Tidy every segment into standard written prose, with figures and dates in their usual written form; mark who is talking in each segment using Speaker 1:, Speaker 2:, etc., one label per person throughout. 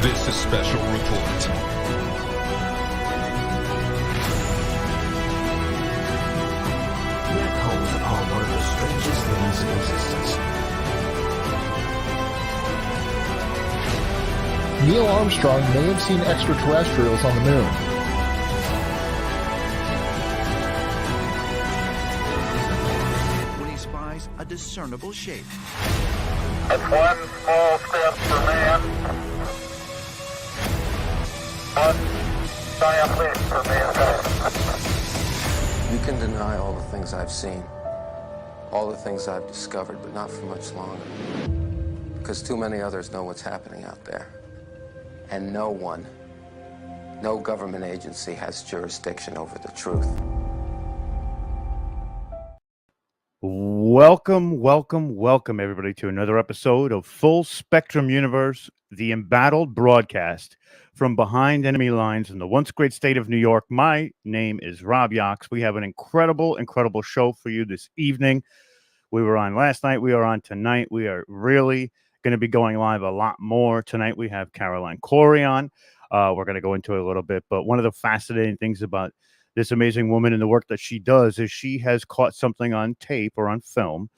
Speaker 1: This is Special Report.
Speaker 2: Black holes are one of the strangest things in existence.
Speaker 3: Neil Armstrong may have seen extraterrestrials on the moon.
Speaker 4: When he spies a discernible shape.
Speaker 5: That's one small step for man, one giant leap for mankind.
Speaker 6: You can deny all the things I've seen, all the things I've discovered, but not for much longer. Because too many others know what's happening out there. And no one, no government agency has jurisdiction over the truth.
Speaker 7: Welcome, everybody, to another episode of Full Spectrum Universe, the embattled broadcast from behind enemy lines in the once great state of New York. My name is Rob Yox. We have an incredible show for you this evening. We were on last night. We are on tonight. We are really going to be going live a lot more. Tonight we have Cory on. We're going to go into it a little bit, but one of the fascinating things about this amazing woman and the work that she does is she has caught something on tape or on film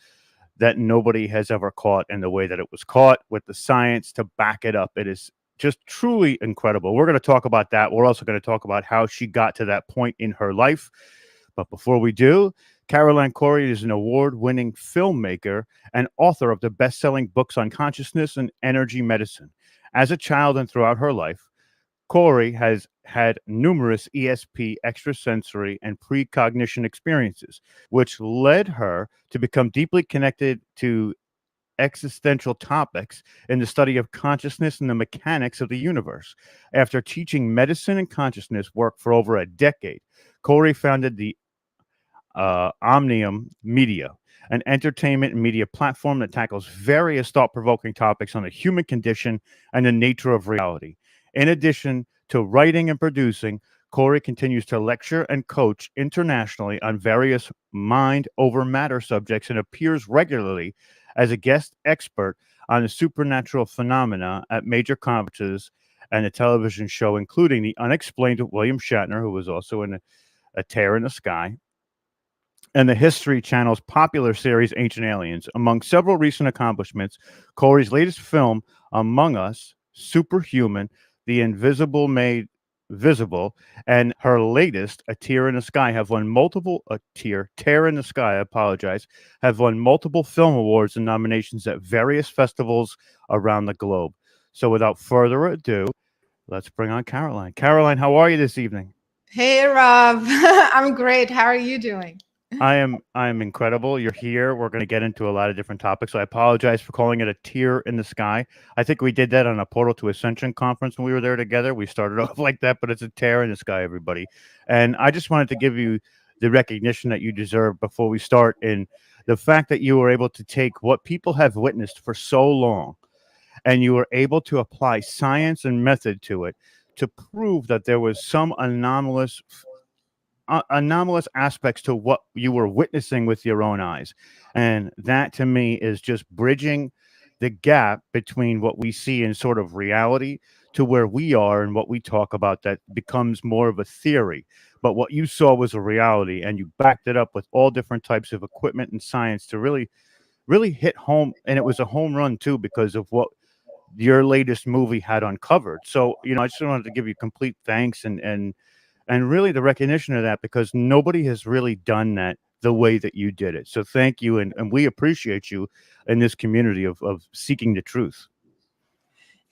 Speaker 7: that nobody has ever caught in the way that it was caught, with the science to back it up. It is just truly incredible. We're going to talk about that. We're also going to talk about how she got to that point in her life. But before we do, Cory is an award-winning filmmaker and author of the best-selling books on consciousness and energy medicine. As a child and throughout her life, Cory has had numerous ESP, extrasensory, and precognition experiences, which led her to become deeply connected to existential topics in the study of consciousness and the mechanics of the universe. After teaching medicine and consciousness work for over a decade, Cory founded the Omnium Media, an entertainment and media platform that tackles various thought-provoking topics on the human condition and the nature of reality. In addition to writing and producing, Cory continues to lecture and coach internationally on various mind over matter subjects and appears regularly as a guest expert on the supernatural phenomena at major conferences and a television show, including The Unexplained with William Shatner, who was also in a Tear in the Sky, and the History Channel's popular series Ancient Aliens. Among several recent accomplishments, Cory's latest film, Among Us, Superhuman, The Invisible Made Visible, and her latest, A Tear in the Sky, have won multiple Tear in the Sky, I apologize, have won multiple film awards and nominations at various festivals around the globe. So without further ado, let's bring on Caroline. Caroline, how are you this evening?
Speaker 8: Hey, Rob. I'm great. How are you doing?
Speaker 7: I am incredible. You're here. We're going to get into a lot of different topics. So I apologize for calling it a tear in the sky. I think we did that on a Portal to Ascension conference when we were there together. We started off like that, but it's a tear in the sky, everybody. And I just wanted to give you the recognition that you deserve before we start, in the fact that you were able to take what people have witnessed for so long and you were able to apply science and method to it to prove that there was some anomalous aspects to what you were witnessing with your own eyes. And that to me is just bridging the gap between what we see in sort of reality to where we are and what we talk about that becomes more of a theory. But what you saw was a reality, and you backed it up with all different types of equipment and science to really hit home. And it was a home run too, because of what your latest movie had uncovered. So, I just wanted to give you complete thanks and really the recognition of that, because nobody has really done that the way that you did it. So thank you. And we appreciate you in this community of seeking the truth.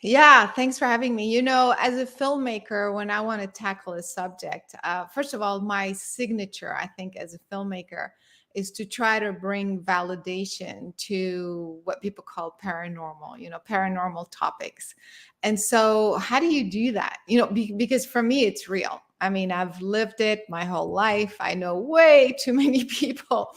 Speaker 8: Yeah, thanks for having me. As a filmmaker, when I want to tackle a subject, first of all, my signature, I think, as a filmmaker, is to try to bring validation to what people call paranormal, paranormal topics. And so how do you do that? Because for me, it's real. I mean, I've lived it my whole life. I know way too many people,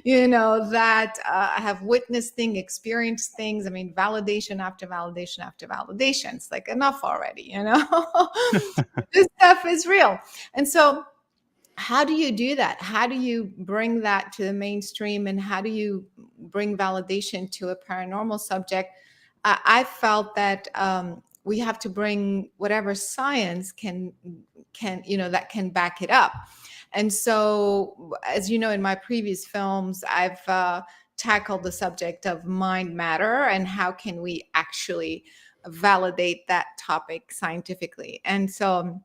Speaker 8: that have witnessed things, experienced things. I mean, validation after validation after validation. It's like enough already, This stuff is real. And so how do you do that? How do you bring that to the mainstream, and how do you bring validation to a paranormal subject? I felt that we have to bring whatever science can that can back it up. And so, as you know, in my previous films, I've tackled the subject of mind matter and how can we actually validate that topic scientifically. And so,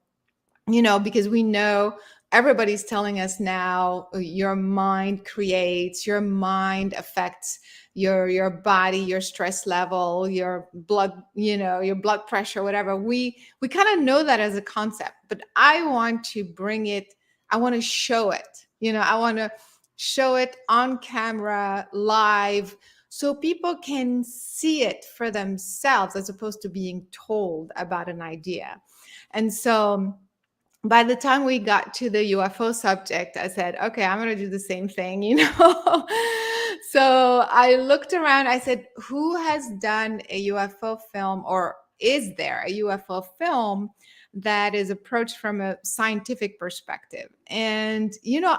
Speaker 8: because we know everybody's telling us now, your mind creates, your mind affects your body, your stress level, your blood, your blood pressure, whatever. We kind of know that as a concept, but I want to bring it, I want to show it, I want to show it on camera live so people can see it for themselves as opposed to being told about an idea. And so by the time we got to the UFO subject, I said, okay, I'm going to do the same thing. So I looked around. I said, who has done a UFO film, or is there a UFO film that is approached from a scientific perspective? And,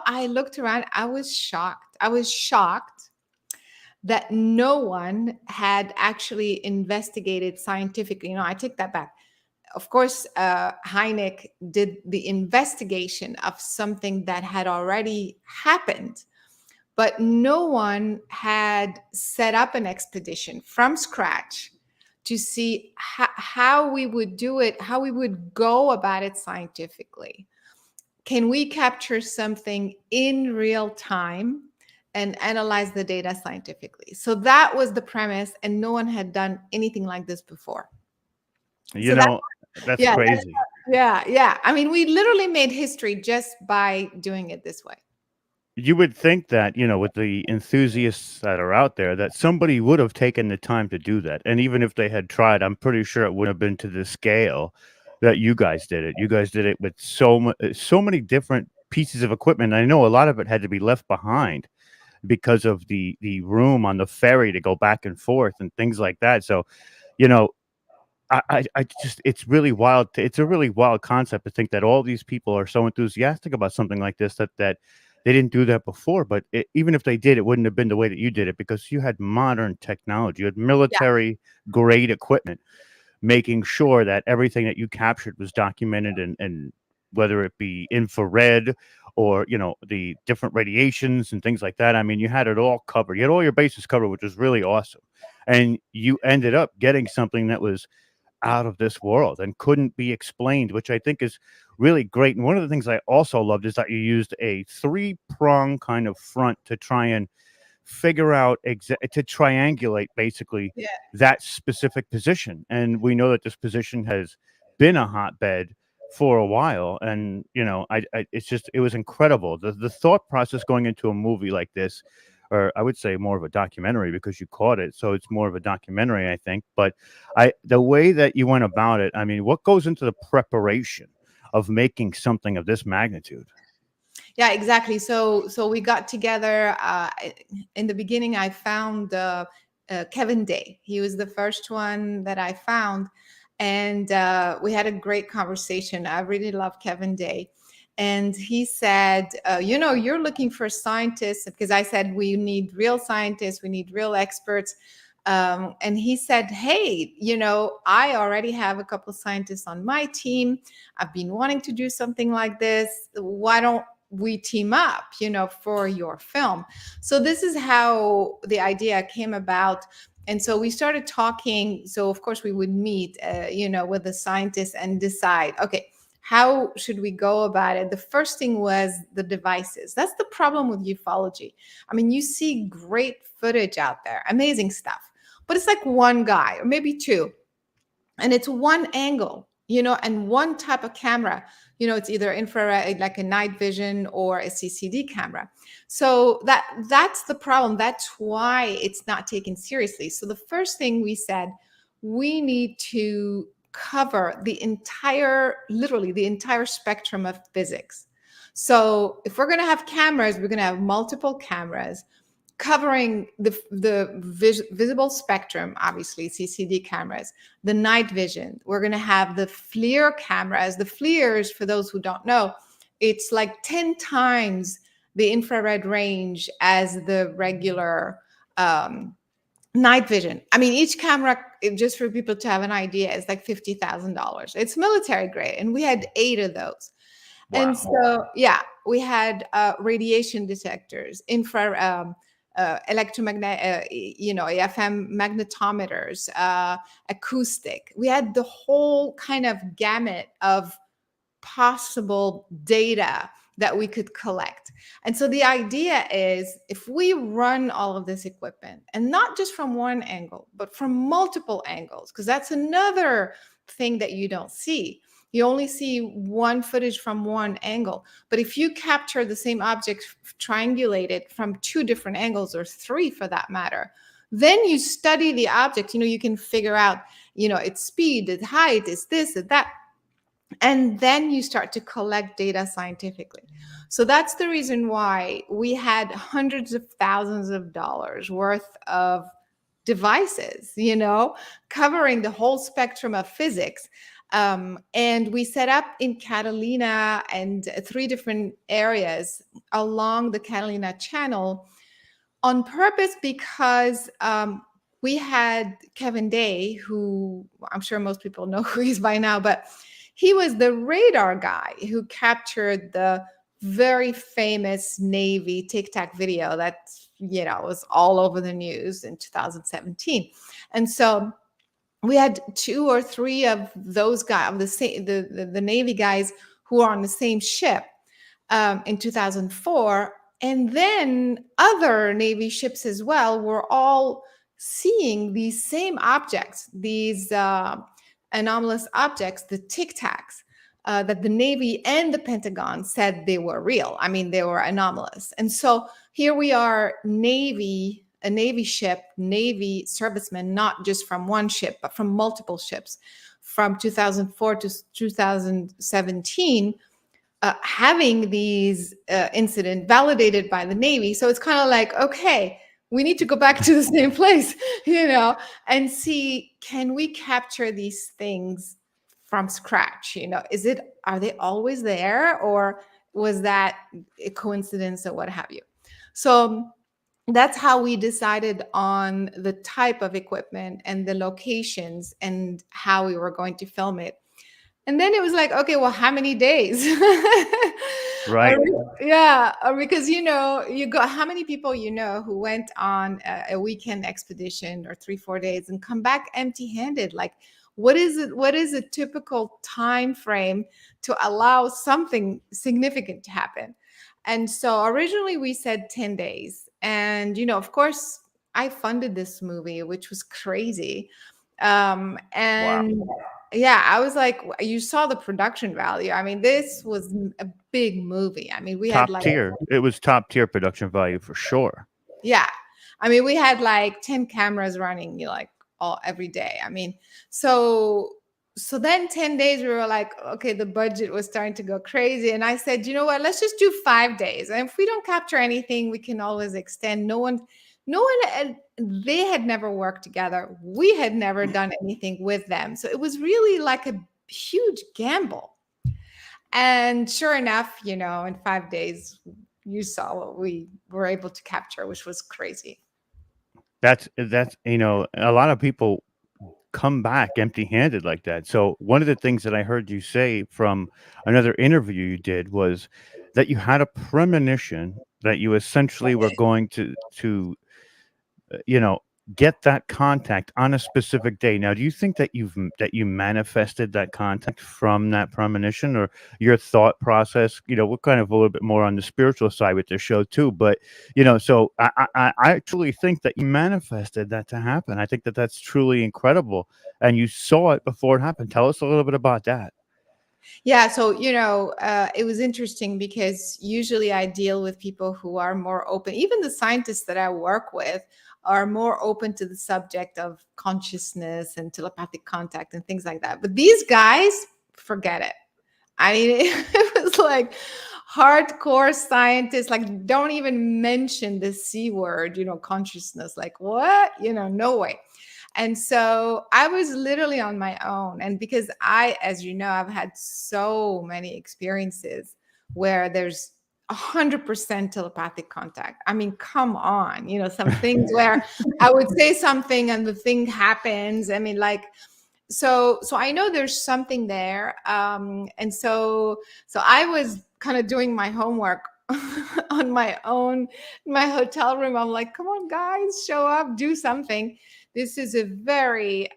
Speaker 8: I looked around. I was shocked. I was shocked that no one had actually investigated scientifically. I take that back. Of course, Hynek did the investigation of something that had already happened, but no one had set up an expedition from scratch to see how we would do it, how we would go about it scientifically. Can we capture something in real time and analyze the data scientifically? So that was the premise, and no one had done anything like this before.
Speaker 7: You
Speaker 8: So
Speaker 7: know, that's
Speaker 8: yeah,
Speaker 7: crazy.
Speaker 8: yeah. I mean, we literally made history just by doing it this way.
Speaker 7: You would think that, with the enthusiasts that are out there, that somebody would have taken the time to do that. And even if they had tried, I'm pretty sure it wouldn't have been to the scale that you guys did it. You guys did it with so many different pieces of equipment. I know a lot of it had to be left behind because of the room on the ferry to go back and forth and things like that. So, you know, I just, it's really wild. It's a really wild concept to think that all these people are so enthusiastic about something like this that they didn't do that before. But even if they did, it wouldn't have been the way that you did it, because you had modern technology, you had military grade equipment, making sure that everything that you captured was documented, and whether it be infrared or the different radiations and things like that. I mean, you had it all covered. You had all your bases covered, which was really awesome. And you ended up getting something that was out of this world and couldn't be explained, which I think is really great. And one of the things I also loved is that you used a 3-prong kind of front to try and figure out to triangulate basically
Speaker 8: Yeah.
Speaker 7: that specific position. And we know that this position has been a hotbed for a while. And it was incredible. The thought process going into a movie like this, or I would say more of a documentary, because you caught it, so it's more of a documentary, I think. But the way that you went about it, I mean, what goes into the preparation of making something of this magnitude?
Speaker 8: Yeah, exactly. So we got together. In the beginning, I found Kevin Day. He was the first one that I found, and we had a great conversation. I really love Kevin Day. And he said, you're looking for scientists, because I said we need real scientists, we need real experts. And he said, hey, I already have a couple of scientists on my team. I've been wanting to do something like this. Why don't we team up, for your film? So this is how the idea came about. And so we started talking. So of course we would meet, with the scientists and decide, okay, how should we go about it? The first thing was the devices. That's the problem with ufology. I mean, you see great footage out there, amazing stuff, but it's like one guy or maybe two, and it's one angle, and one type of camera. It's either infrared, like a night vision, or a CCD camera. So that's the problem. That's why it's not taken seriously. So the first thing we said, we need to cover literally the entire spectrum of physics. So if we're going to have cameras, we're going to have multiple cameras covering the visible spectrum, obviously CCD cameras, the night vision. We're going to have the FLIR cameras. The FLIRs, for those who don't know, it's like 10 times the infrared range as the regular Night vision. I mean, each camera, just for people to have an idea, is like $50,000. It's military grade, and we had 8 of those. And so, yeah, we had radiation detectors, electromagnetic, AFM magnetometers, acoustic. We had the whole kind of gamut of possible data that we could collect. And so the idea is, if we run all of this equipment, and not just from one angle, but from multiple angles, because that's another thing that you don't see. You only see one footage from one angle. But if you capture the same object, triangulate it from 2 different angles, or 3 for that matter, then you study the object. You can figure out, its speed, its height, is this, is that. And then you start to collect data scientifically. So that's the reason why we had hundreds of thousands of dollars worth of devices, covering the whole spectrum of physics. And we set up in Catalina and 3 different areas along the Catalina Channel on purpose, because we had Kevin Day, who I'm sure most people know who he is by now, but he was the radar guy who captured the very famous Navy Tic Tac video that, was all over the news in 2017. And so we had 2 or 3 of those guys, the Navy guys who are on the same ship in 2004. And then other Navy ships as well were all seeing these same objects, these anomalous objects, the Tic Tacs, that the Navy and the Pentagon said they were real. I mean, they were anomalous. And so here we are, a Navy ship, Navy servicemen, not just from one ship, but from multiple ships, from 2004 to 2017, having these incidents validated by the Navy. So it's kind of like, okay, we need to go back to the same place, and see, can we capture these things from scratch? Are they always there, or was that a coincidence, or what have you? So that's how we decided on the type of equipment and the locations and how we were going to film it. And then it was like, okay, well, how many days?
Speaker 7: Right.
Speaker 8: Yeah, because you go, how many people who went on a weekend expedition or 3-4 days and come back empty-handed? Like, what is it? What is a typical time frame to allow something significant to happen? And so originally we said 10 days. And, of course, I funded this movie, which was crazy. And yeah, I was like, you saw the production value. I mean, this was a big movie. I mean, we had
Speaker 7: Top tier. It was top tier production value for sure.
Speaker 8: Yeah. I mean, we had like 10 cameras running, every day. I mean, so then 10 days, we were like, okay, the budget was starting to go crazy. And I said, you know what, let's just do 5 days. And if we don't capture anything, we can always extend. No one, they had never worked together. We had never done anything with them. So it was really like a huge gamble. And sure enough, in 5 days, you saw what we were able to capture, which was crazy.
Speaker 7: That's a lot of people come back empty-handed like that. So one of the things that I heard you say from another interview you did was that you had a premonition that you essentially were going to get that contact on a specific day. Now, do you think that you manifested that contact from that premonition, or your thought process? We're kind of a little bit more on the spiritual side with this show too, but so I truly think that you manifested that to happen. I think that that's truly incredible, and you saw it before it happened. Tell us a little bit about that.
Speaker 8: Yeah, so it was interesting because usually I deal with people who are more open. Even the scientists that I work with are more open to the subject of consciousness and telepathic contact and things like that. But these guys, forget it. I mean, it was like hardcore scientists, like, don't even mention the C word, consciousness. Like, what? No way. And so I was literally on my own. And because I've had so many experiences where there's 100% telepathic contact. I mean, come on, some things where I would say something and the thing happens. I mean, like, so I know there's something there. And so I was kind of doing my homework on my own, in my hotel room. I'm like, come on, guys, show up, do something. This is a very,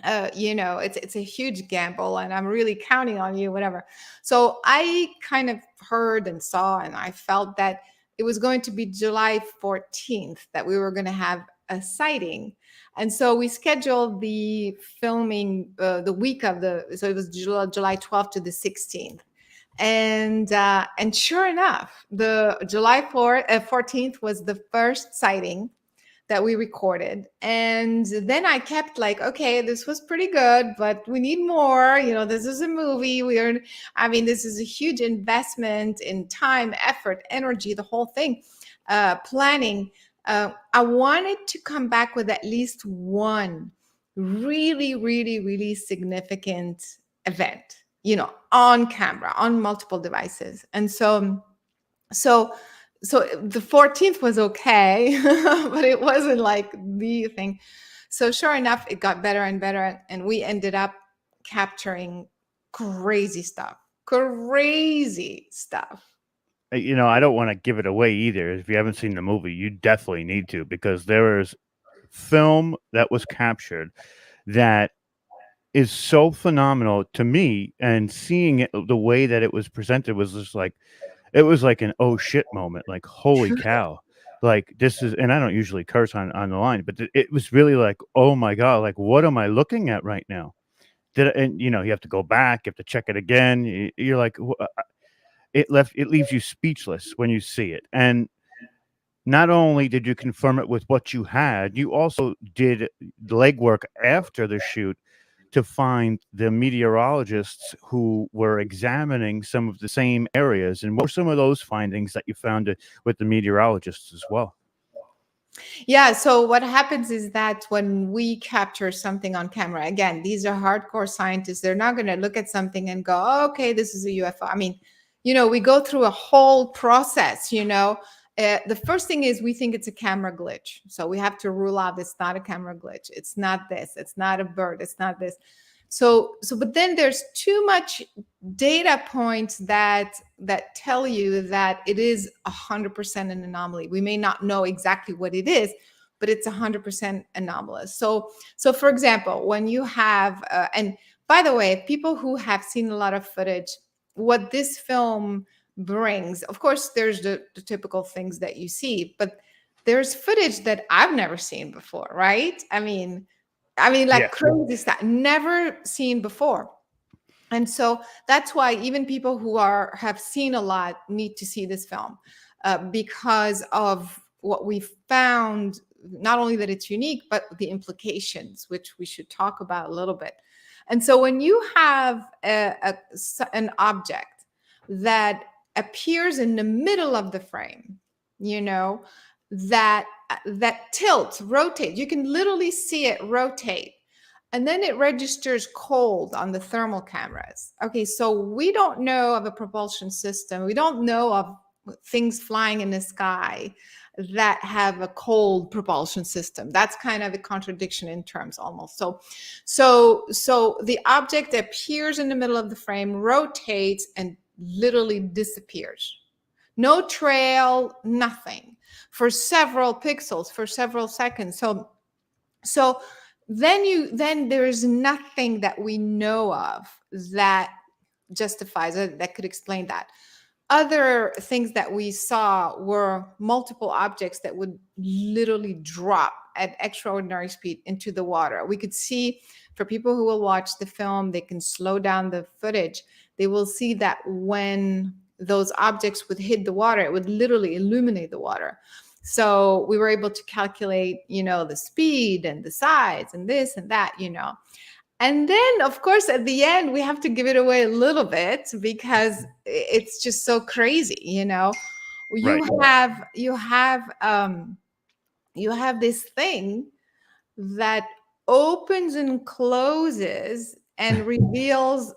Speaker 8: it's a huge gamble, and I'm really counting on you, whatever. So I kind of heard and saw, and I felt that it was going to be July 14th that we were going to have a sighting. And so we scheduled the filming the week of so it was July 12th to the 16th. And sure enough, the July 14th was the first sighting that we recorded. And then I kept like, okay, this was pretty good, but we need more. This is a movie. This is a huge investment in time, effort, energy, the whole thing, planning. I wanted to come back with at least one really, really, really significant event, on camera, on multiple devices. And so the 14th was okay, but it wasn't like the thing. So sure enough, it got better and better, and we ended up capturing crazy stuff.
Speaker 7: I don't want to give it away either. If you haven't seen the movie, you definitely need to, because there is film that was captured that is so phenomenal to me, and seeing it the way that it was presented was just like, it was like an oh shit moment, like holy cow, like this is, and I don't usually curse on the line, but it was really like, oh my god, like what am I looking at right now? And you have to go back, you have to check it again. You're like, it leaves you speechless when you see it. And not only did you confirm it with what you had, you also did legwork after the shoot to find the meteorologists who were examining some of the same areas. And what were some of those findings that you found with the meteorologists as well?
Speaker 8: Yeah. So what happens is that when we capture something on camera, again, these are hardcore scientists. They're not going to look at something and go, oh, okay, this is a UFO. I mean, we go through a whole process, the first thing is we think it's a camera glitch. So we have to rule out it's not a camera glitch. It's not this. It's not a bird. It's not this. But then there's too much data points that tell you that it is 100% an anomaly. We may not know exactly what it is, but it's 100% anomalous. So for example, when you have, and by the way, people who have seen a lot of footage, what this film brings, of course, there's the typical things that you see, but there's footage that I've never seen before, right? I mean, like crazy stuff, never seen before. And so that's why even people who have seen a lot need to see this film, because of what we found, not only that it's unique, but the implications, which we should talk about a little bit. And so when you have an object that appears in the middle of the frame, that tilts, rotates, you can literally see it rotate, and then it registers cold on the thermal cameras. Okay, so we don't know of a propulsion system. We don't know of things flying in the sky that have a cold propulsion system. That's kind of a contradiction in terms almost. So the object appears in the middle of the frame, rotates, and literally disappears. No trail, nothing, for several pixels, for several seconds. So then there is nothing that we know of that justifies it, that could explain that. Other things that we saw were multiple objects that would literally drop at extraordinary speed into the water. We could see, for people who will watch the film, they can slow down the footage. They will see that when those objects would hit the water, it would literally illuminate the water. So we were able to calculate, the speed and the size and this and that, And then, of course, at the end, we have to give it away a little bit because it's just so crazy, You have this thing that opens and closes and reveals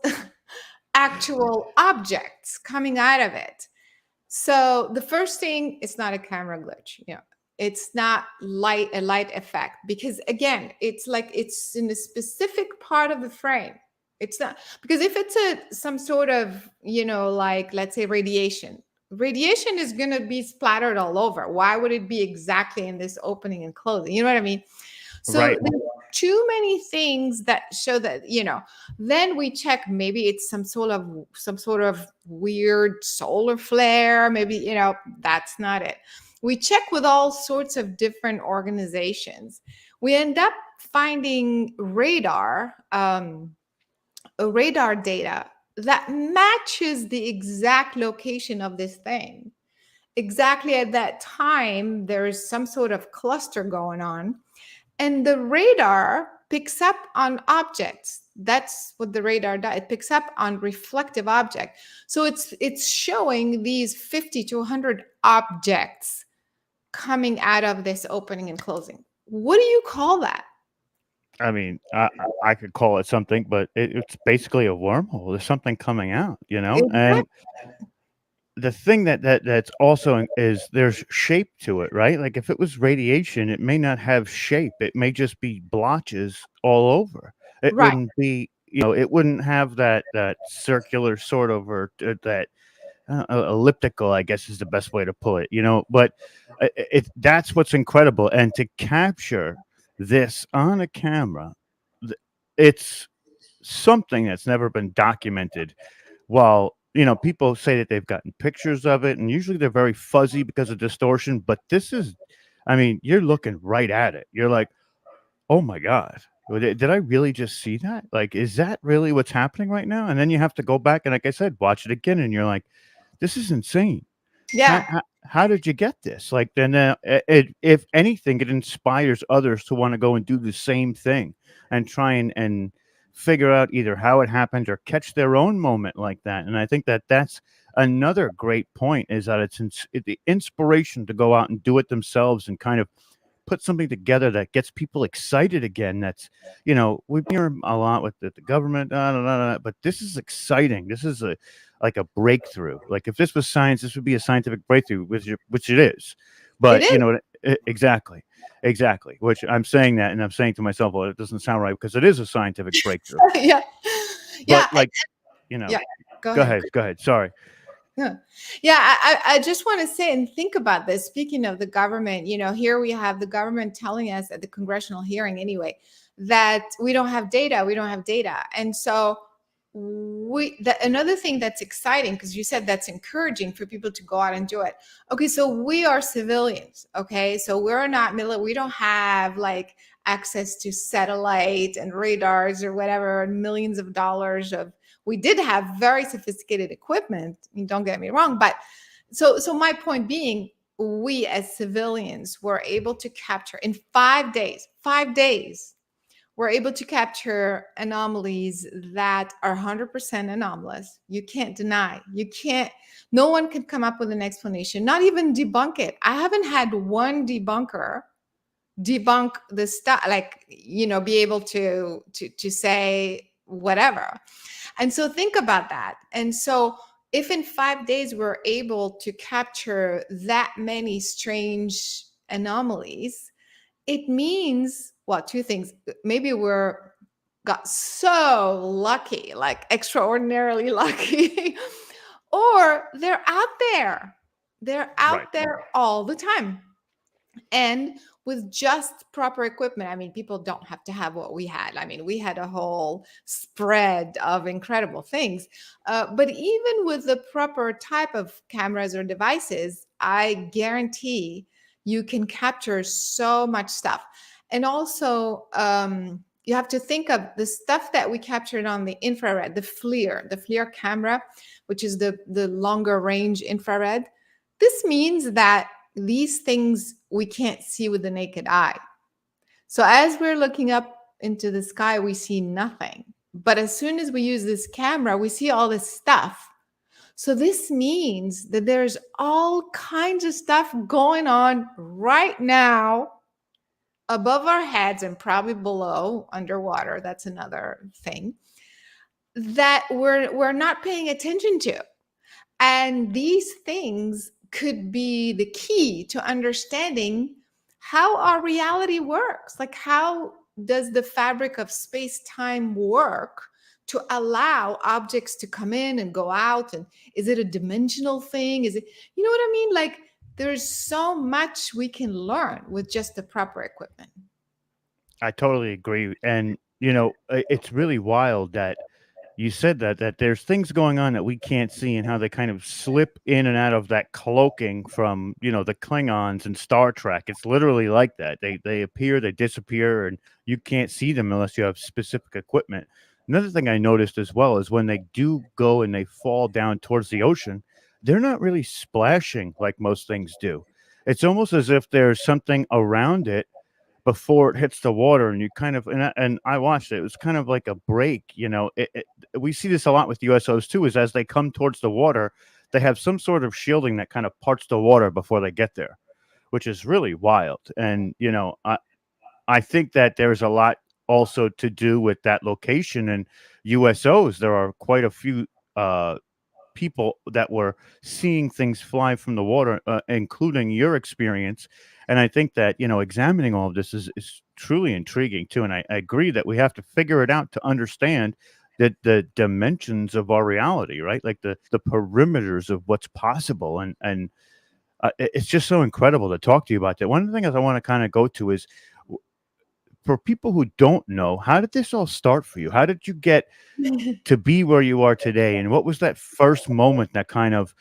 Speaker 8: actual objects coming out of it. So the first thing, it's not a camera glitch. It's not a light effect, because again, it's like it's in a specific part of the frame. It's not, because if it's some sort of, like, let's say radiation is going to be splattered all over. Why would it be exactly in this opening and closing? You know what I mean? So
Speaker 7: Right.
Speaker 8: there's too many things that show that, then we check, maybe it's some sort of weird solar flare. Maybe, that's not it. We check with all sorts of different organizations. We end up finding radar data that matches the exact location of this thing. Exactly at that time, there is some sort of cluster going on, and the radar picks up on objects. That's what the radar does. It picks up on reflective object. So it's showing these 50 to 100 objects coming out of this opening and closing. What do you call that?
Speaker 7: I mean, I could call it something, but it's basically a wormhole. There's something coming out, and the thing that's also is there's shape to it, right? Like if it was radiation, it may not have shape. It may just be blotches all over. It
Speaker 8: Right.
Speaker 7: wouldn't be, it wouldn't have that circular sort of, or that elliptical, I guess is the best way to put it, but that's what's incredible. And to capture this on a camera, it's something that's never been documented. While, people say that they've gotten pictures of it, and usually they're very fuzzy because of distortion, but this is, I mean, you're looking right at it. You're like, oh my God, did I really just see that? Like, is that really what's happening right now? And then you have to go back and, like I said, watch it again, and you're like, this is insane. How,
Speaker 8: Yeah.
Speaker 7: how, how did you get this? Like, then if anything, it inspires others to want to go and do the same thing and try and figure out either how it happened or catch their own moment like that. And I think that that's another great point, is that it's the inspiration to go out and do it themselves and kind of put something together that gets people excited again. That's, we hear a lot with the government, but this is exciting. This is like a breakthrough. Like if this was science, this would be a scientific breakthrough, which it is. But
Speaker 8: It is.
Speaker 7: exactly. Which I'm saying that, and I'm saying to myself, well, it doesn't sound right because it is a scientific breakthrough.
Speaker 8: Yeah. Yeah.
Speaker 7: But like,
Speaker 8: Yeah. Go
Speaker 7: go
Speaker 8: ahead.
Speaker 7: ahead. Go ahead. Sorry.
Speaker 8: Yeah. Yeah. I just want to say and think about this. Speaking of the government, here we have the government telling us at the congressional hearing anyway, that we don't have data. We don't have data. And so another thing that's exciting, because you said that's encouraging for people to go out and do it. Okay. So we are civilians. Okay. So we're not military. We don't have like access to satellite and radars or whatever, millions of dollars of, we did have very sophisticated equipment. I mean, don't get me wrong, but so my point being, we as civilians were able to capture in 5 days, we're able to capture anomalies that are 100% anomalous. You can't deny. No one can come up with an explanation, not even debunk it. I haven't had one debunker debunk the stuff, like, be able to say whatever. And so think about that. And so if in 5 days we're able to capture that many strange anomalies, it means, well, two things. Maybe got so lucky, like extraordinarily lucky, or they're out there. They're out
Speaker 7: Right.
Speaker 8: there all the time. And with just proper equipment, I mean, people don't have to have what we had. I mean, we had a whole spread of incredible things. But even with the proper type of cameras or devices, I guarantee you can capture so much stuff. And also, you have to think of the stuff that we captured on the infrared, the FLIR camera, which is the longer range infrared. This means that these things we can't see with the naked eye. So as we're looking up into the sky, we see nothing. But as soon as we use this camera, we see all this stuff. So this means that there's all kinds of stuff going on right now above our heads and probably below, underwater. That's another thing that we're not paying attention to. And these things could be the key to understanding how our reality works. Like, how does the fabric of space time work to allow objects to come in and go out? And is it a dimensional thing? Is it, you know what I mean? Like, there's so much we can learn with just the proper equipment.
Speaker 7: I totally agree. And, you know, it's really wild that you said that there's things going on that we can't see and how they kind of slip in and out of that cloaking from, you know, the Klingons and Star Trek. It's literally like that. They appear, they disappear, and you can't see them unless you have specific equipment. Another thing I noticed as well is when they do go and they fall down towards the ocean, they're not really splashing like most things do. It's almost as if there's something around it before it hits the water, and you kind of, and I watched it. It was kind of like a break, you know. We see this a lot with USOs too. Is as they come towards the water, they have some sort of shielding that kind of parts the water before they get there, which is really wild. And you know, I think that there's a lot also to do with that location and USOs. There are quite a few people that were seeing things fly from the water, including your experience. And I think that, you know, examining all of this is truly intriguing too. And I agree that we have to figure it out to understand that the dimensions of our reality, right? Like the perimeters of what's possible. And it's just so incredible to talk to you about that. One of the things I want to kind of go to is, for people who don't know, how did this all start for you? How did you get to be where you are today? And what was that first moment that kind of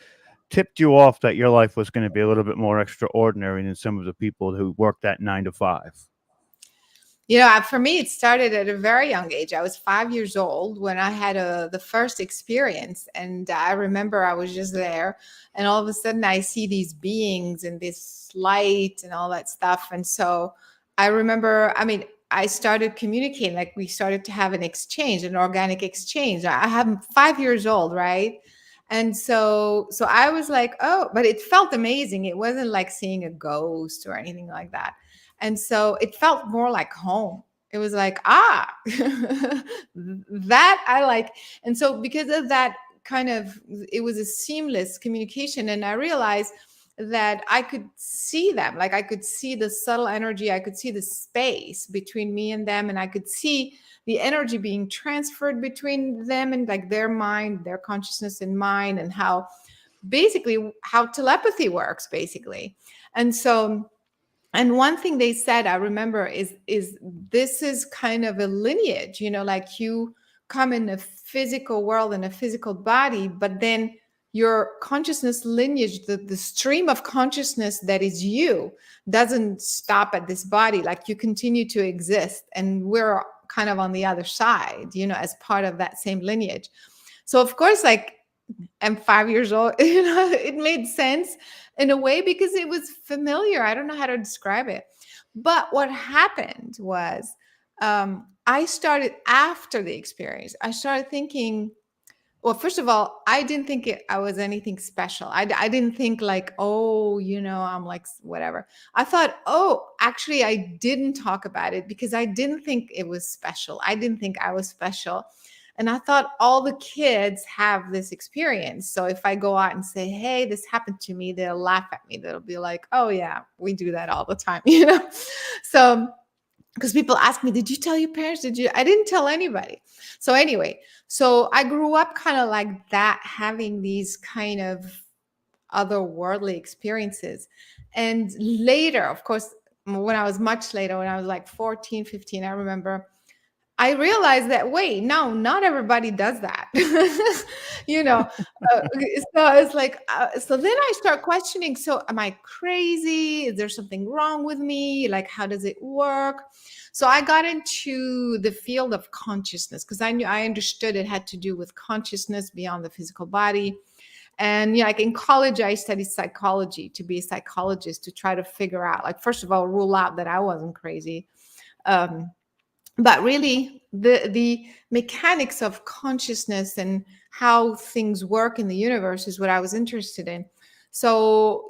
Speaker 7: tipped you off that your life was going to be a little bit more extraordinary than some of the people who work that 9 to 5?
Speaker 8: You know, for me, it started at a very young age. I was 5 years old when I had the first experience. And I remember I was just there, and all of a sudden I see these beings and this light and all that stuff. And so I remember, I mean, I started communicating, like we started to have an exchange, an organic exchange. I'm 5 years old, right? And so I was like, oh, but it felt amazing. It wasn't like seeing a ghost or anything like that. And so it felt more like home. It was like, that I like. And so because of that kind of, it was a seamless communication. And I realized that I could see them. Like I could see the subtle energy. I could see the space between me and them. And I could see the energy being transferred between them and like their mind, their consciousness and mine, and how basically how telepathy works basically. And so, and one thing they said, I remember, is this is kind of a lineage, you know, like you come in a physical world, in a physical body, but then your consciousness lineage, the stream of consciousness that is you, doesn't stop at this body. Like you continue to exist, and we're kind of on the other side, you know, as part of that same lineage. So of course, like I'm 5 years old, you know, it made sense in a way because it was familiar. I don't know how to describe it. But what happened was, I started after the experience, I started thinking, well, first of all, I didn't think I was anything special. I didn't think like, oh, you know, I'm like whatever. I thought, oh, actually, I didn't talk about it because I didn't think it was special. I didn't think I was special. And I thought all the kids have this experience. So if I go out and say, hey, this happened to me, they'll laugh at me. They'll be like, oh, yeah, we do that all the time, you know? So, because people ask me, did you tell your parents? Did you? I didn't tell anybody. So anyway, so I grew up kind of like that, having these kind of otherworldly experiences. And later, of course, when I was much later, when I was like 14, 15, I remember I realized that, wait, no, not everybody does that. You know, so it's like, so then I start questioning, so am I crazy? Is there something wrong with me? Like, how does it work? So I got into the field of consciousness because I understood it had to do with consciousness beyond the physical body. And like in college, I studied psychology to be a psychologist, to try to figure out, like, first of all, rule out that I wasn't crazy. But really the mechanics of consciousness and how things work in the universe is what I was interested in. So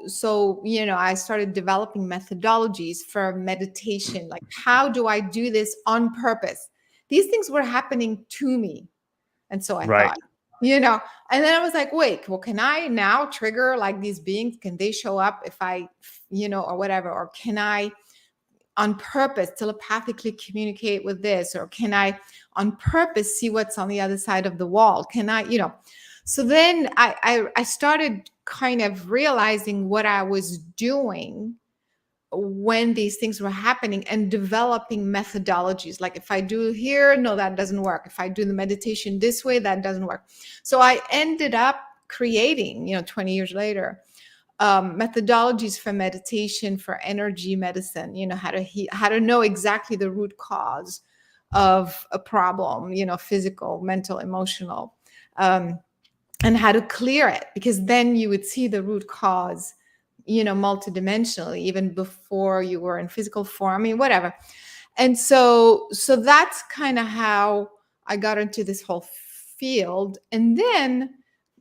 Speaker 8: you know, I started developing methodologies for meditation. Like, how do I do this on purpose? These things were happening to me. And so I
Speaker 7: Right.
Speaker 8: thought, you know. And then I was like, wait, well, can I now trigger like these beings? Can they show up if I, or whatever? Or can I on purpose telepathically communicate with this? Or can I on purpose see what's on the other side of the wall? Can I, So then I started kind of realizing what I was doing when these things were happening and developing methodologies. Like if I do here, no, that doesn't work. If I do the meditation this way, that doesn't work. So I ended up creating, 20 years later, methodologies for meditation, for energy medicine, how to know exactly the root cause of a problem, physical, mental, emotional, and how to clear it, because then you would see the root cause, multidimensionally, even before you were in physical form. I mean, whatever. And so that's kind of how I got into this whole field. And then,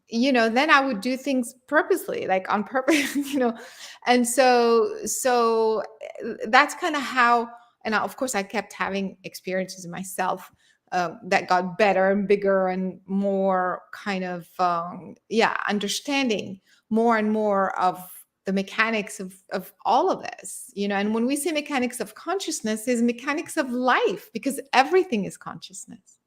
Speaker 8: then I would do things purposely, like on purpose, And so that's kind of how, and of course I kept having experiences myself that got better and bigger and more kind of, understanding more and more of the mechanics of all of this, and when we say mechanics of consciousness, is mechanics of life, because everything is consciousness,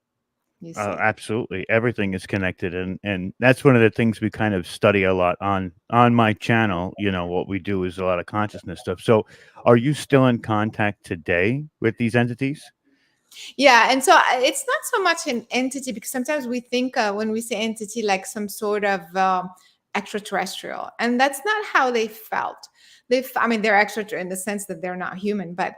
Speaker 8: you see.
Speaker 7: Absolutely, everything is connected, and that's one of the things we kind of study a lot on my channel. What we do is a lot of consciousness stuff. So, are you still in contact today with these entities?
Speaker 8: Yeah, and so it's not so much an entity, because sometimes we think when we say entity, like some sort of extraterrestrial, and that's not how they felt. I mean, they're extraterrestrial in the sense that they're not human, but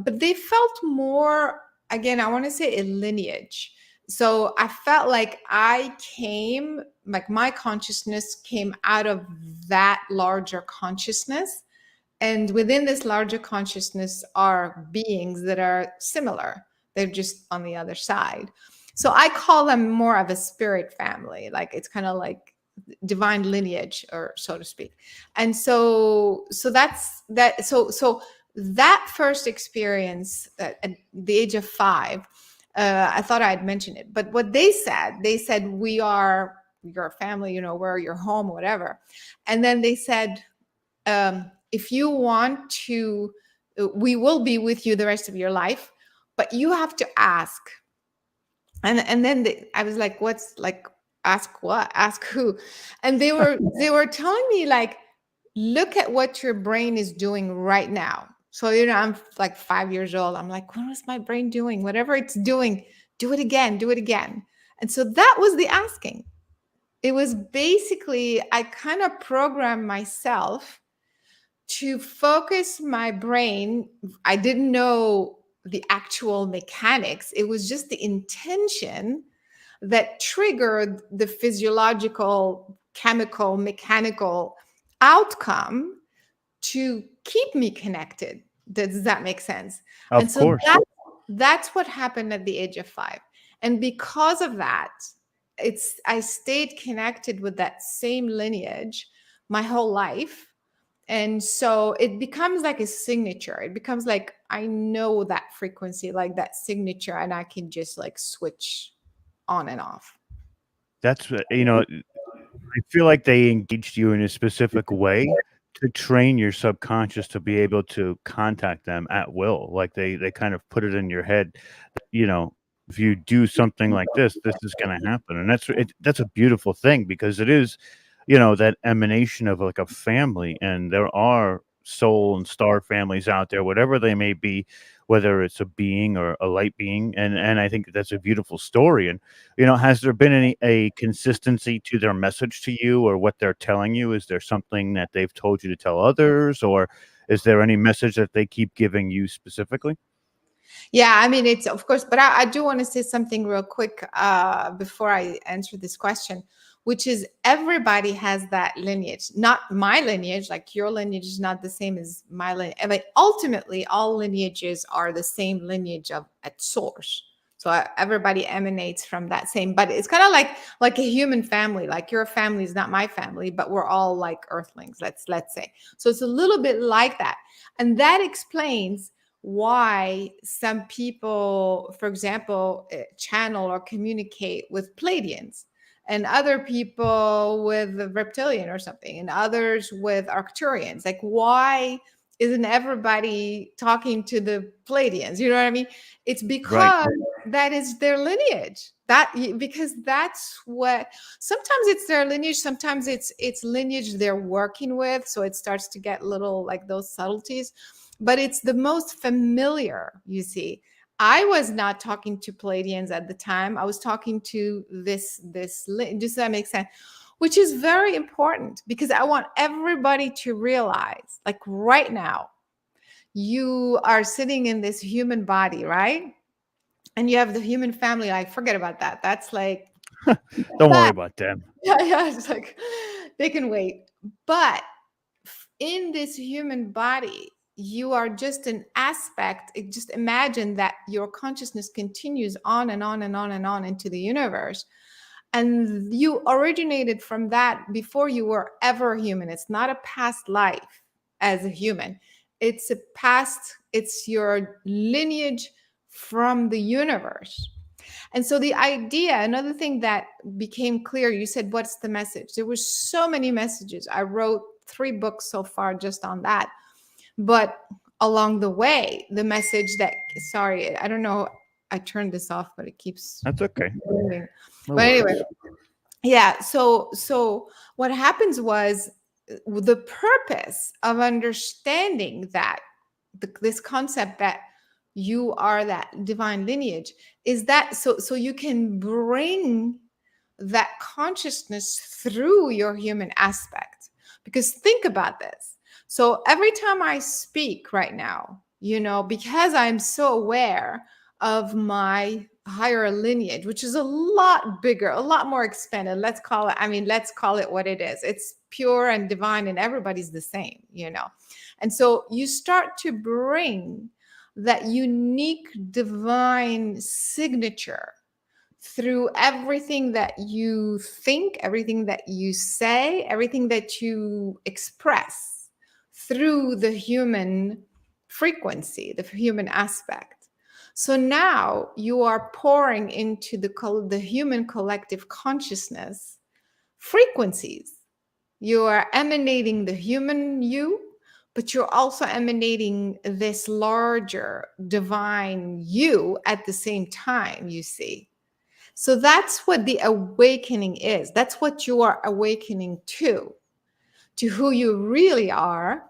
Speaker 8: they felt more. Again, I want to say a lineage. So I felt like my consciousness came out of that larger consciousness. And within this larger consciousness are beings that are similar. They're just on the other side. So I call them more of a spirit family. Like it's kind of like divine lineage, or so to speak. And so that's that. So that first experience at the age of 5, I thought I'd mention it. But what they said, we are your family, we're your home, whatever. And then they said, if you want to, we will be with you the rest of your life, but you have to ask. And then I was like, what's like, ask what? Ask who? And they were telling me, like, look at what your brain is doing right now. So, I'm like 5 years old. I'm like, what was my brain doing? Whatever it's doing, do it again, do it again. And so that was the asking. It was basically, I kind of programmed myself to focus my brain. I didn't know the actual mechanics. It was just the intention that triggered the physiological, chemical, mechanical outcome to keep me connected. Does that make sense?
Speaker 7: Of
Speaker 8: And so
Speaker 7: course.
Speaker 8: that's what happened at the age of 5. And because of that, I stayed connected with that same lineage my whole life. And so it becomes like a signature. It becomes like, I know that frequency, like that signature, and I can just like switch on and off.
Speaker 7: That's I feel like they engaged you in a specific way to train your subconscious to be able to contact them at will. Like they kind of put it in your head, if you do something like this is going to happen. And that's a beautiful thing, because it is, that emanation of like a family. And there are soul and star families out there, whatever they may be, whether it's a being or a light being. And I think that's a beautiful story. And, has there been a consistency to their message to you, or what they're telling you? Is there something that they've told you to tell others, or is there any message that they keep giving you specifically?
Speaker 8: Yeah, I mean, it's of course, but I do want to say something real quick before I answer this question, which is everybody has that lineage. Not my lineage, like your lineage is not the same as my lineage. But ultimately, all lineages are the same lineage at source. So everybody emanates from that same. But it's kind of like a human family. Like your family is not my family, but we're all like earthlings. Let's say. So it's a little bit like that, and that explains why some people, for example, channel or communicate with Pleiadians. and other people with the reptilian or something, and others with Arcturians. Like, why isn't everybody talking to the Pleiadians? You know what I mean? It's because that is their lineage. Because that's what, sometimes it's their lineage, sometimes it's lineage they're working with. So it starts to get little like those subtleties, but it's the most familiar, you see. I was not talking to Palladians at the time. I was talking to this, does that make sense? Which is very important, because I want everybody to realize, like right now, you are sitting in this human body, right? And you have the human family. I forget about that. That's like,
Speaker 7: Don't worry about them.
Speaker 8: yeah, it's like they can wait. But in this human body, you are just an aspect. Just imagine that your consciousness continues on and on and on and on into the universe. And you originated from that before you were ever human. It's not a past life as a human. It's a past, it's your lineage from the universe. And so the idea, another thing that became clear, you said, what's the message? There were so many messages. I wrote 3 books so far just on that. But along the way, the message that, sorry, I don't know, I turned this off, but it keeps.
Speaker 7: That's okay.
Speaker 8: Moving.
Speaker 7: No
Speaker 8: But anyway,
Speaker 7: worries.
Speaker 8: yeah. So what happens was, the purpose of understanding that this concept that you are that divine lineage is that so you can bring that consciousness through your human aspect. Because think about this. So every time I speak right now, because I'm so aware of my higher lineage, which is a lot bigger, a lot more expanded. Let's call it what it is. It's pure and divine, and everybody's the same, And so you start to bring that unique divine signature through everything that you think, everything that you say, everything that you express through the human frequency, the human aspect. So now you are pouring into the human collective consciousness frequencies. You are emanating the human you, but you're also emanating this larger divine you at the same time, you see. So that's what the awakening is. That's what you are awakening to who you really are,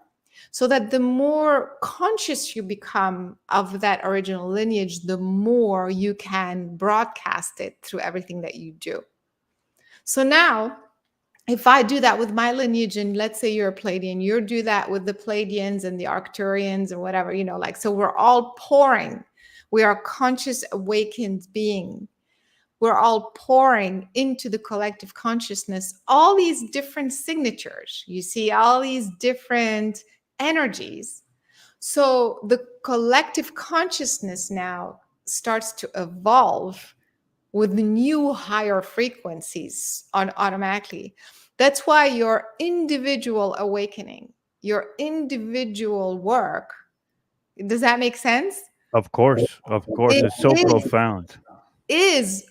Speaker 8: so that the more conscious you become of that original lineage, the more you can broadcast it through everything that you do. So now, if I do that with my lineage, and let's say you're a Pleiadian, you do that with the Pleiadians and the Arcturians and whatever, so we're all pouring. We are conscious, awakened being. We're all pouring into the collective consciousness all these different signatures. You see, all these different energies. So the collective consciousness now starts to evolve with new higher frequencies automatically. That's why your individual awakening, your individual work, does that make sense?
Speaker 7: Of course. It's so profound.
Speaker 8: Is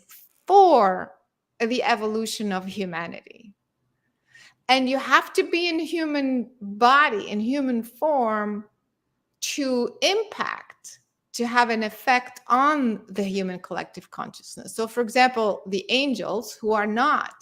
Speaker 8: for the evolution of humanity. And you have to be in human body, in human form, to impact, to have an effect on the human collective consciousness. So for example, the angels who are not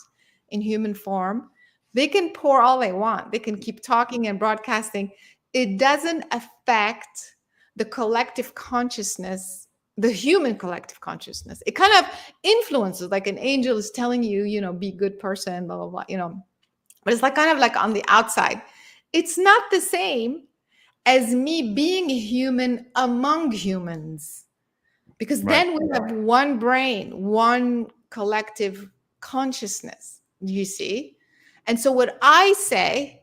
Speaker 8: in human form, they can pour all they want. They can keep talking and broadcasting. It doesn't affect the collective consciousness, the human collective consciousness. It kind of influences, like an angel is telling you, be a good person, blah, blah, blah, but it's like kind of like on the outside. It's not the same as me being a human among humans, because then we have one brain, one collective consciousness, you see? And so what I say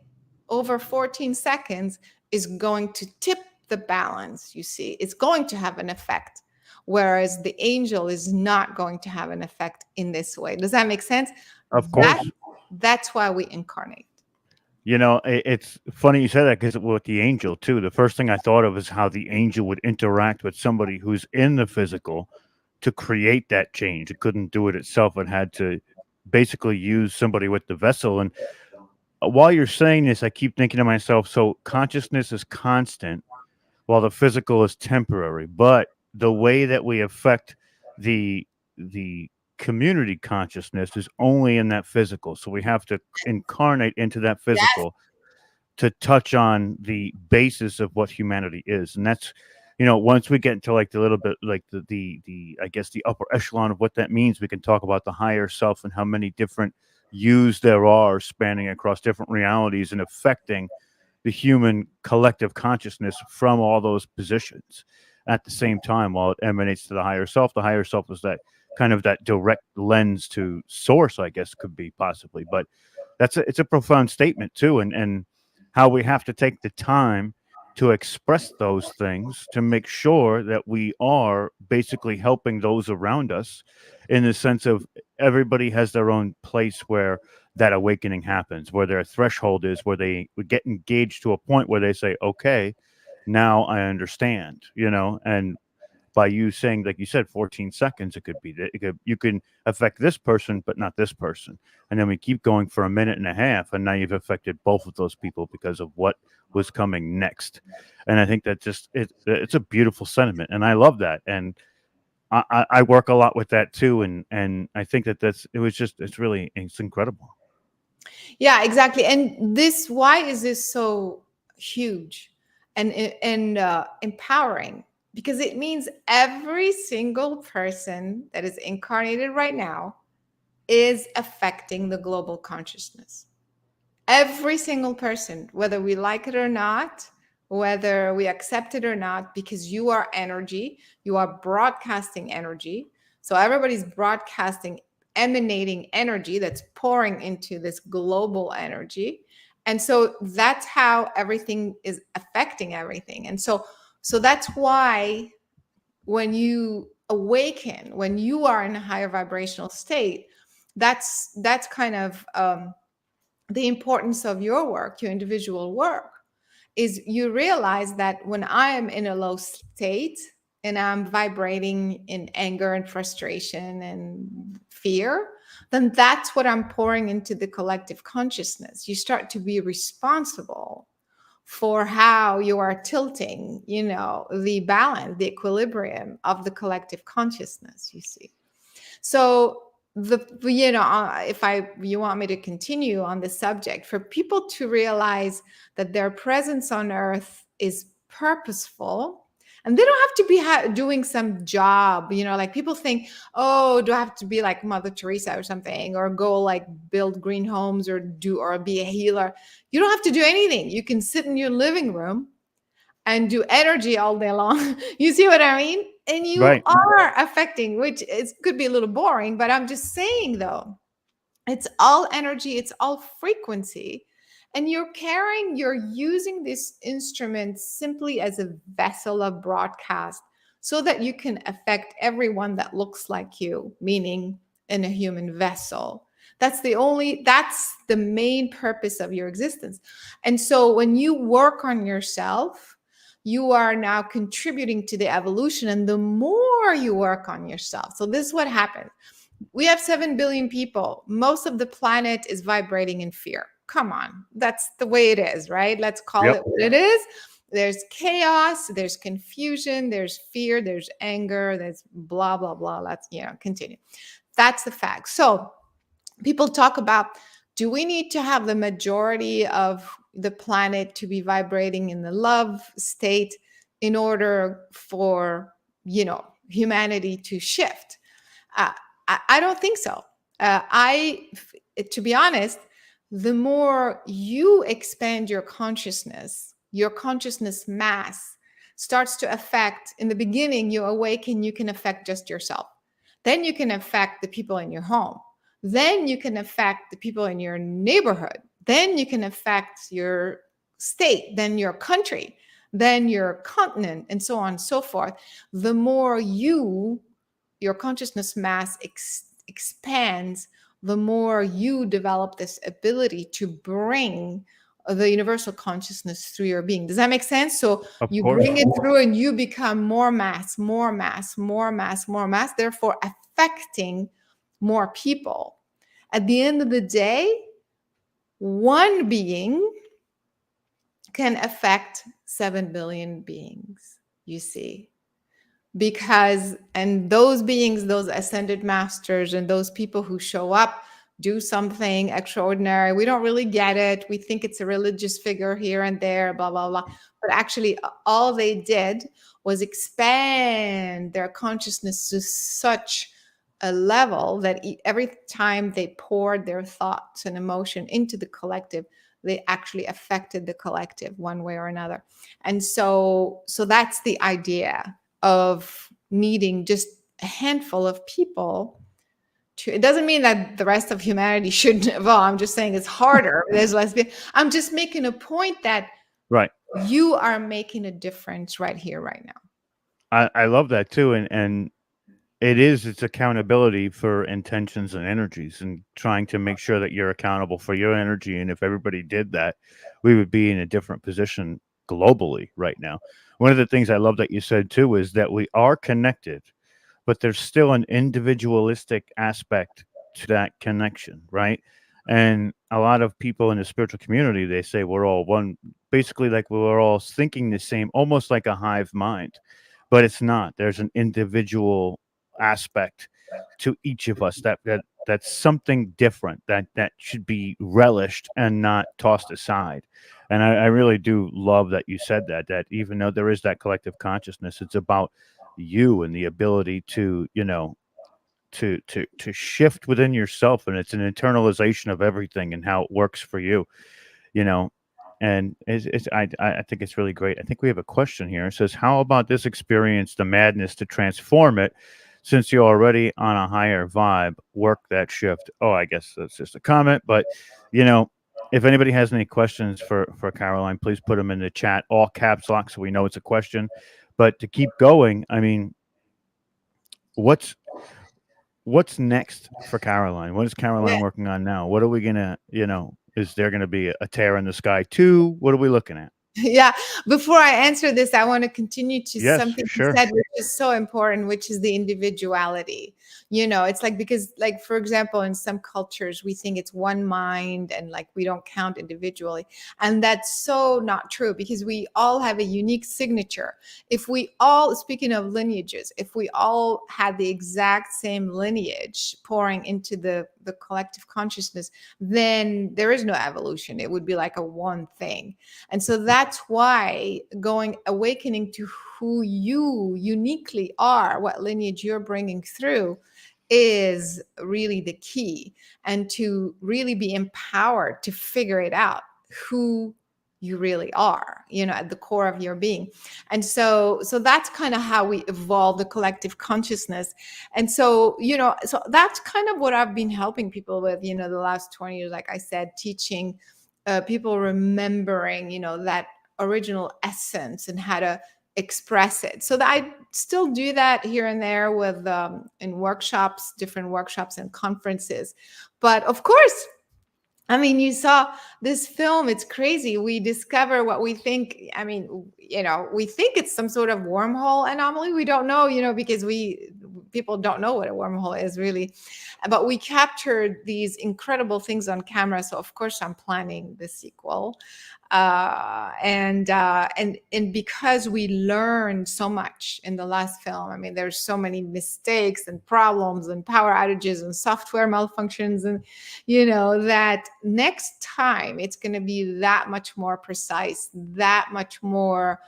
Speaker 8: over 14 seconds is going to tip the balance, you see? It's going to have an effect. Whereas the angel is not going to have an effect in this way. Does that make sense?
Speaker 7: Of course.
Speaker 8: That's why we incarnate.
Speaker 7: It's funny you said that, because with the angel too, the first thing I thought of is how the angel would interact with somebody who's in the physical to create that change. It couldn't do it itself. It had to basically use somebody with the vessel. And while you're saying this, I keep thinking to myself, so consciousness is constant while the physical is temporary, but the way that we affect the community consciousness is only in that physical. So we have to incarnate into that
Speaker 8: Yes.
Speaker 7: physical to touch on the basis of what humanity is. And that's, once we get into like the little bit like the I guess the upper echelon of what that means, we can talk about the higher self and how many different yous there are spanning across different realities and affecting the human collective consciousness from all those positions at the same time. While it emanates to the higher self is that kind of that direct lens to source, I guess, could be possibly. But it's a profound statement too, and how we have to take the time to express those things to make sure that we are basically helping those around us, in the sense of everybody has their own place where that awakening happens, where their threshold is, where they would get engaged to a point where they say, okay, now I understand, and by you saying, like you said, 14 seconds, it could be that you can affect this person, but not this person. And then we keep going for a minute and a half, and now you've affected both of those people because of what was coming next. And I think that it's a beautiful sentiment, and I love that. And I work a lot with that too, and I think that it's incredible.
Speaker 8: Yeah, exactly. And why is this so huge and empowering? Because it means every single person that is incarnated right now is affecting the global consciousness. Every single person, whether we like it or not, whether we accept it or not, because you are energy, you are broadcasting energy. So everybody's broadcasting, emanating energy that's pouring into this global energy. And so that's how everything is affecting everything. And so that's why when you awaken, when you are in a higher vibrational state, that's kind of the importance of your work, your individual work, is you realize that when I am in a low state and I'm vibrating in anger and frustration and fear, then that's what I'm pouring into the collective consciousness. You start to be responsible for how you are tilting, the balance, the equilibrium of the collective consciousness, you see. So if you want me to continue on the subject, for people to realize that their presence on earth is purposeful, and they don't have to be doing some job, like people think, oh, do I have to be like Mother Teresa or something, or go like build green homes or be a healer? You don't have to do anything. You can sit in your living room and do energy all day long. You see what I mean? And you
Speaker 7: Right.
Speaker 8: are affecting, which could be a little boring, but I'm just saying though, it's all energy, it's all frequency. And you're using this instrument simply as a vessel of broadcast so that you can affect everyone that looks like you, meaning in a human vessel. That's the main purpose of your existence. And so when you work on yourself, you are now contributing to the evolution. And the more you work on yourself, so this is what happens. We have 7 billion people. Most of the planet is vibrating in fear. Come on. That's the way it is, right? Let's call
Speaker 7: Yep.
Speaker 8: it what it is. There's chaos, there's confusion, there's fear, there's anger, there's blah, blah, blah. Let's, continue. That's the fact. So people talk about, do we need to have the majority of the planet to be vibrating in the love state in order for, humanity to shift? I don't think so. To be honest, the more you expand your consciousness mass starts to affect. In the beginning, you awaken, you can affect just yourself. Then you can affect the people in your home. Then you can affect the people in your neighborhood. Then you can affect your state, then your country, then your continent, and so on and so forth. The more your consciousness mass expands, the more you develop this ability to bring the universal consciousness through your being. Does that make sense? So
Speaker 7: Of
Speaker 8: you
Speaker 7: course.
Speaker 8: bring it through and you become more mass, more mass, more mass, more mass, therefore affecting more people. At the end of the day, one being can affect 7 billion beings, you see. Because, and those beings, those ascended masters, and those people who show up, do something extraordinary. We don't really get it. We think it's a religious figure here and there, blah, blah, blah. But actually, all they did was expand their consciousness to such a level that every time they poured their thoughts and emotion into the collective, they actually affected the collective one way or another. And so that's the idea of needing just a handful of people to, it doesn't mean that the rest of humanity shouldn't evolve. I'm just saying it's harder. There's less. I'm just making a point that
Speaker 7: Right.
Speaker 8: you are making a difference right here, right now.
Speaker 7: I love that too. And it's accountability for intentions and energies, and trying to make sure that you're accountable for your energy. And if everybody did that, we would be in a different position globally right now. One of the things I love that you said too is that we are connected, but there's still an individualistic aspect to that connection, right? And a lot of people in the spiritual community, they say we're all one, basically like we're all thinking the same, almost like a hive mind, but it's not. There's an individual aspect to each of us that's something different that should be relished and not tossed aside. And I really do love that you said that even though there is that collective consciousness, it's about you and the ability to, to shift within yourself, and it's an internalization of everything and how it works for you, you know. And I think it's really great. I think we have a question here. It says, how about this experience the madness to transform it, since you're already on a higher vibe, work that shift? Oh, I guess that's just a comment, but if anybody has any questions for Caroline, please put them in the chat, all caps lock, so we know it's a question. But to keep going, I mean, what's next for Caroline? What is Caroline working on now? What are we gonna, is there gonna be a tear in the sky too? What are we looking at?
Speaker 8: Yeah. Before I answer this, I want to continue to something
Speaker 7: sure.
Speaker 8: you said, which is so important, which is the individuality. It's like, because, like, for example, in some cultures, we think it's one mind and like we don't count individually. And that's so not true, because we all have a unique signature. If we all, speaking of lineages, if we all had the exact same lineage pouring into the collective consciousness, then there is no evolution. It would be like a one thing. And so that's why awakening to who you uniquely are, what lineage you're bringing through, is really the key. And to really be empowered to figure it out, who you really are, at the core of your being. And so that's kind of how we evolve the collective consciousness. And so that's kind of what I've been helping people with, the last 20 years, like I said, teaching people, remembering, that original essence and how to express it. So that I still do that here and there with in workshops, different workshops and conferences. But of course, I mean, you saw this film. It's crazy. We discover what we think. I mean, we think it's some sort of wormhole anomaly. We don't know, because people don't know what a wormhole is really. But we captured these incredible things on camera. So of course, I'm planning the sequel. And because we learned so much in the last film. I mean, there's so many mistakes and problems and power outages and software malfunctions, and that next time it's going to be that much more precise, that much more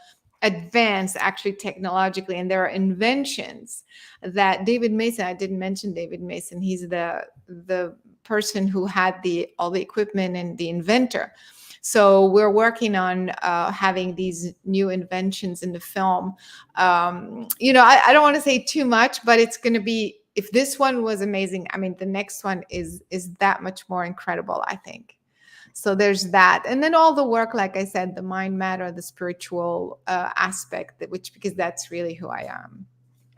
Speaker 8: advanced, actually, technologically. And there are inventions that David Mason, I didn't mention David Mason, he's the person who had all the equipment and the inventor. So we're working on having these new inventions in the film. I don't want to say too much, but it's going to be, if this one was amazing, I mean, the next one is that much more incredible, I think. So there's that. And then all the work, like I said, the mind matter, the spiritual aspect, because that's really who I am.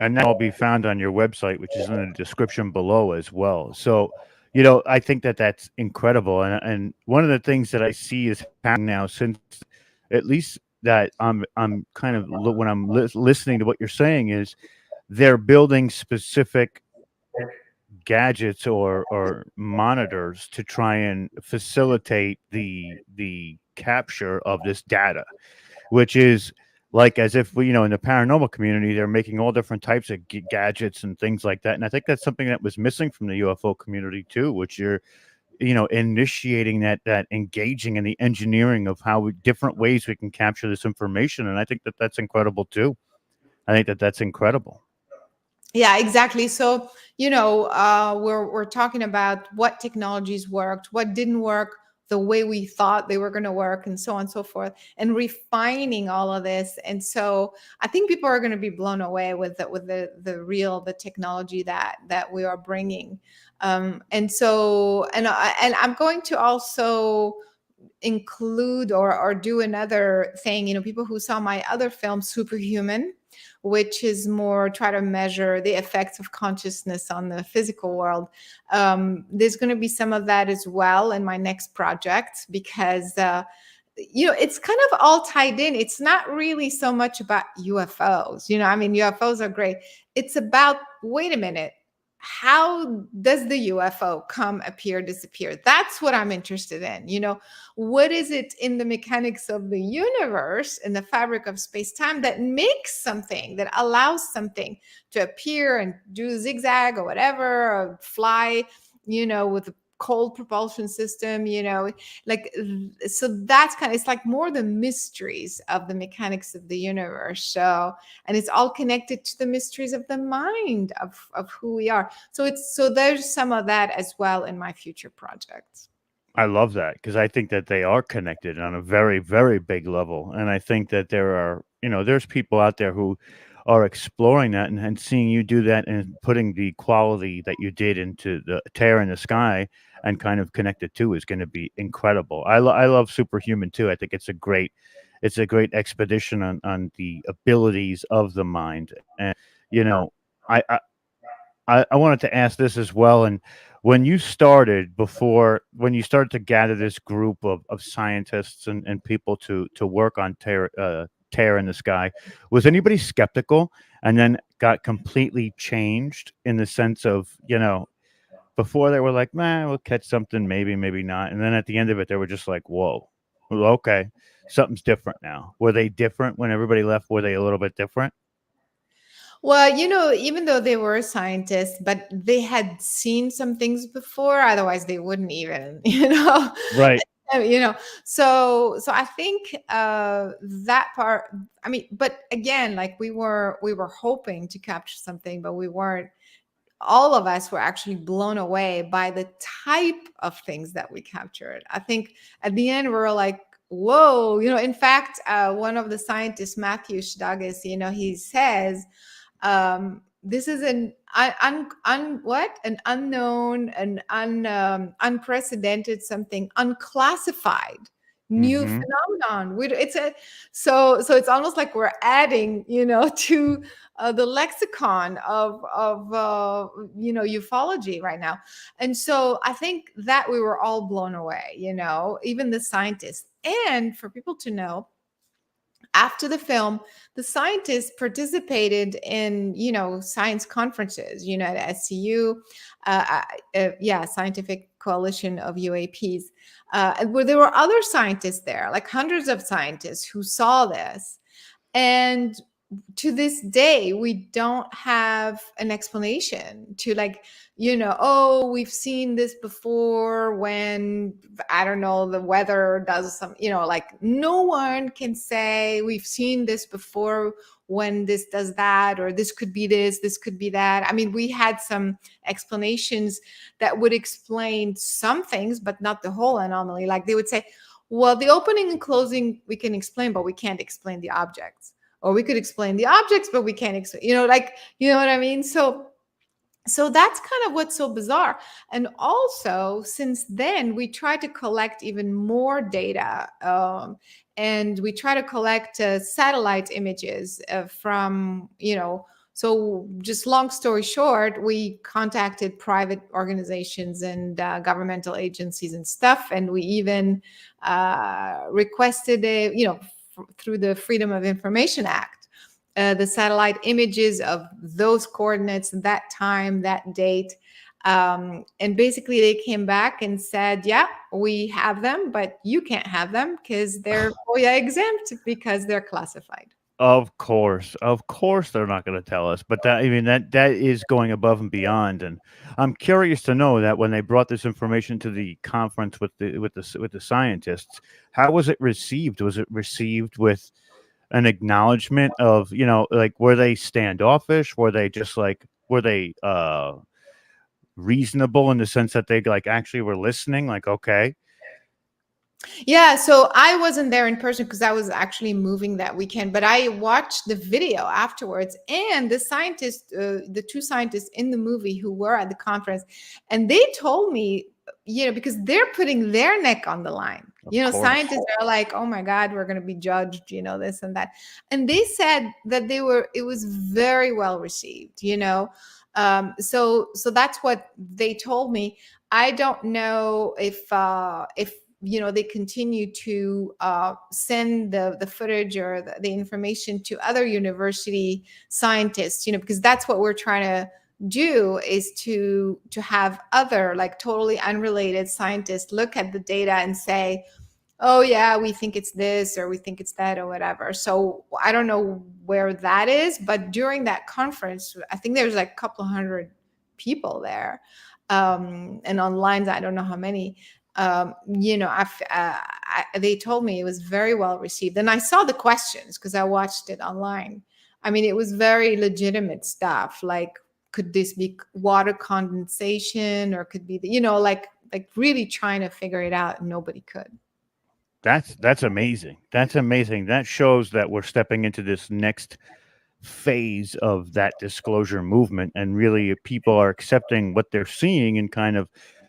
Speaker 7: And that will be found on your website, which is in the description below as well. So, I think that's incredible. And one of the things that I see is happening now, since at least that I'm kind of, when I'm listening to what you're saying, is they're building specific gadgets or monitors to try and facilitate the capture of this data, which is like as if we, in the paranormal community, they're making all different types of gadgets and things like that. And I think that's something that was missing from the UFO community too, which you're, initiating that engaging in the engineering of how different ways we can capture this information. And I think that that's incredible too. I think that that's incredible.
Speaker 8: Yeah, exactly. So, we're talking about what technologies worked, what didn't work the way we thought they were going to work, and so on and so forth, and refining all of this. And so, I think people are going to be blown away with the technology that we are bringing. And I'm going to also include or do another thing. People who saw my other film, Superhuman, which is more try to measure the effects of consciousness on the physical world. There's going to be some of that as well in my next project, because it's kind of all tied in. It's not really so much about UFOs. UFOs are great. It's about, wait a minute, how does the UFO come, appear, disappear? That's what I'm interested in. What is it in the mechanics of the universe, in the fabric of space-time, that makes something, that allows something to appear and do zigzag or whatever, or fly, with a cold propulsion system, so that's it's like more the mysteries of the mechanics of the universe. So, and it's all connected to the mysteries of the mind of who we are. So there's some of that as well in my future projects.
Speaker 7: I love that, because I think that they are connected on a very, very big level. And I think that there are, there's people out there who are exploring that, and seeing you do that and putting the quality that you did into the tear in the sky and kind of connect it to is going to be incredible. I love Superhuman too. I think it's a great expedition on the abilities of the mind. And, I, I, I wanted to ask this as well. And when you started to gather this group of scientists and people to work on tear in the sky, was anybody skeptical and then got completely changed in the sense of, before they were like, man, we'll catch something, maybe, maybe not. And then at the end of it, they were just like, whoa, well, okay, something's different now. Were they different when everybody left? Were they a little bit different?
Speaker 8: Well, even though they were scientists, but they had seen some things before, otherwise they wouldn't even,
Speaker 7: Right.
Speaker 8: So I think that part, but again, like we were hoping to capture something, but we weren't. All of us were actually blown away by the type of things that we captured. I think at the end we were like, whoa, in fact, one of the scientists, Matthew Shdagus, he says, this is an an unknown, unprecedented, something unclassified new
Speaker 7: Mm-hmm.
Speaker 8: phenomenon. So it's almost like we're adding, to the lexicon of ufology right now. And so I think that we were all blown away, even the scientists. And for people to know, after the film, the scientists participated in, science conferences, at SCU, Scientific Coalition of UAPs, where there were other scientists there, like hundreds of scientists who saw this. And to this day, we don't have an explanation to, like, oh, we've seen this before when, I don't know, the weather does some, like, no one can say we've seen this before when this does that, or this could be this could be that. We had some explanations that would explain some things, but not the whole anomaly. Like they would say, well, the opening and closing we can explain, but we can't explain the objects. Or we could explain the objects, but we can't explain, what I mean? So that's kind of what's so bizarre. And also, since then, we try to collect even more data. And we try to collect satellite images from, so just long story short, we contacted private organizations and governmental agencies and stuff. And we even requested through the Freedom of Information Act, the satellite images of those coordinates, that time, that date. And basically they came back and said, yeah, we have them, but you can't have them because they're FOIA exempt because they're classified.
Speaker 7: Of course, they're not going to tell us. But that, I mean, that is going above and beyond. And I'm curious to know that when they brought this information to the conference with the scientists, how was it received? Was it received with an acknowledgement of, like, were they standoffish? Were they just like, were they reasonable in the sense that they like actually were listening? Like, okay,
Speaker 8: Yeah, so I wasn't there in person because I was actually moving that weekend, but I watched the video afterwards. And the scientists, the two scientists in the movie who were at the conference, and they told me, because they're putting their neck on the line.
Speaker 7: of course.
Speaker 8: Scientists are like, oh my God, we're going to be judged, this and that. And they said that it was very well received, so that's what they told me. I don't know if they continue to send the footage or the information to other university scientists, because that's what we're trying to do, is to have other, like, totally unrelated scientists look at the data and say, oh yeah, we think it's this or we think it's that or whatever. So I don't know where that is, but during that conference, I think there's like a couple hundred people there, and online I don't know how many. They told me it was very well received, and I saw the questions because I watched it online. I mean, it was very legitimate stuff, like, could this be water condensation, or could be like really trying to figure it out, and nobody could.
Speaker 7: That's amazing. That's amazing. That shows that we're stepping into this next phase of that disclosure movement, and really people are accepting what they're seeing and kind of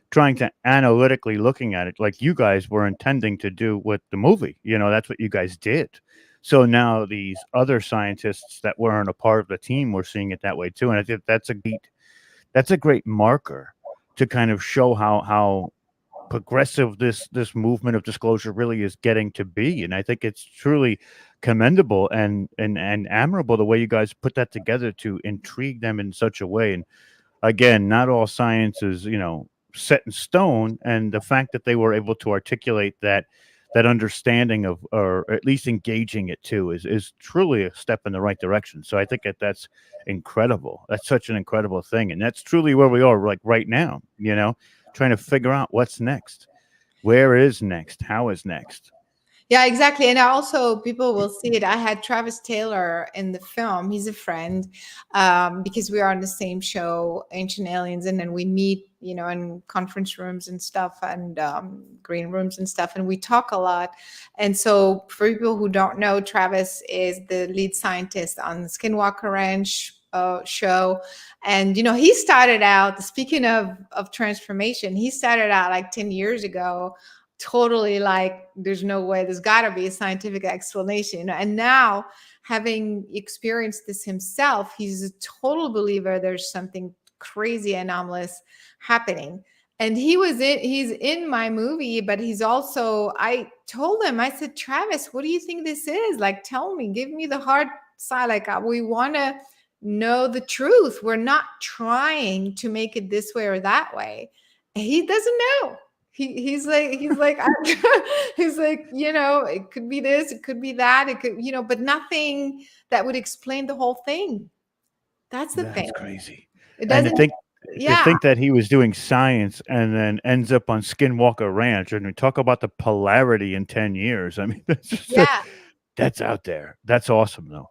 Speaker 7: trying to analytically looking at it, like you guys were intending to do with the movie. That's what you guys did. So now these other scientists that weren't a part of the team were seeing it that way too. And I think that's a great marker to kind of show how progressive this movement of disclosure really is getting to be. And I think it's truly commendable and admirable the way you guys put that together to intrigue them in such a way. And again, not all science is set in stone, and the fact that they were able to articulate that understanding of, or at least engaging it too, is truly a step in the right direction. So I think that's incredible. That's such an incredible thing, and that's truly where we are, like, right now, trying to figure out what's next, where is next, how is next.
Speaker 8: Yeah, exactly. And also, people will see it. I had Travis Taylor in the film. He's a friend, because we are on the same show, Ancient Aliens, and then we meet, in conference rooms and stuff, and green rooms and stuff, and we talk a lot. And so, for people who don't know, Travis is the lead scientist on the Skinwalker Ranch show. And he started out, speaking of transformation, he started out like 10 years ago, totally like, there's no way, there's got to be a scientific explanation. And now, having experienced this himself, he's a total believer there's something crazy anomalous happening. And he's in my movie, but he's also, I told him, I said, Travis, what do you think this is? Like, tell me, give me the hard side. Like, we want to know the truth. We're not trying to make it this way or that way. He doesn't know. He's like he's like it could be this, it could be that, it could, but nothing that would explain the whole thing. That's the thing.
Speaker 7: That's crazy.
Speaker 8: It doesn't.
Speaker 7: To think that he was doing science and then ends up on Skinwalker Ranch, and we talk about the polarity in 10 years. I mean, that's out there. That's awesome, though.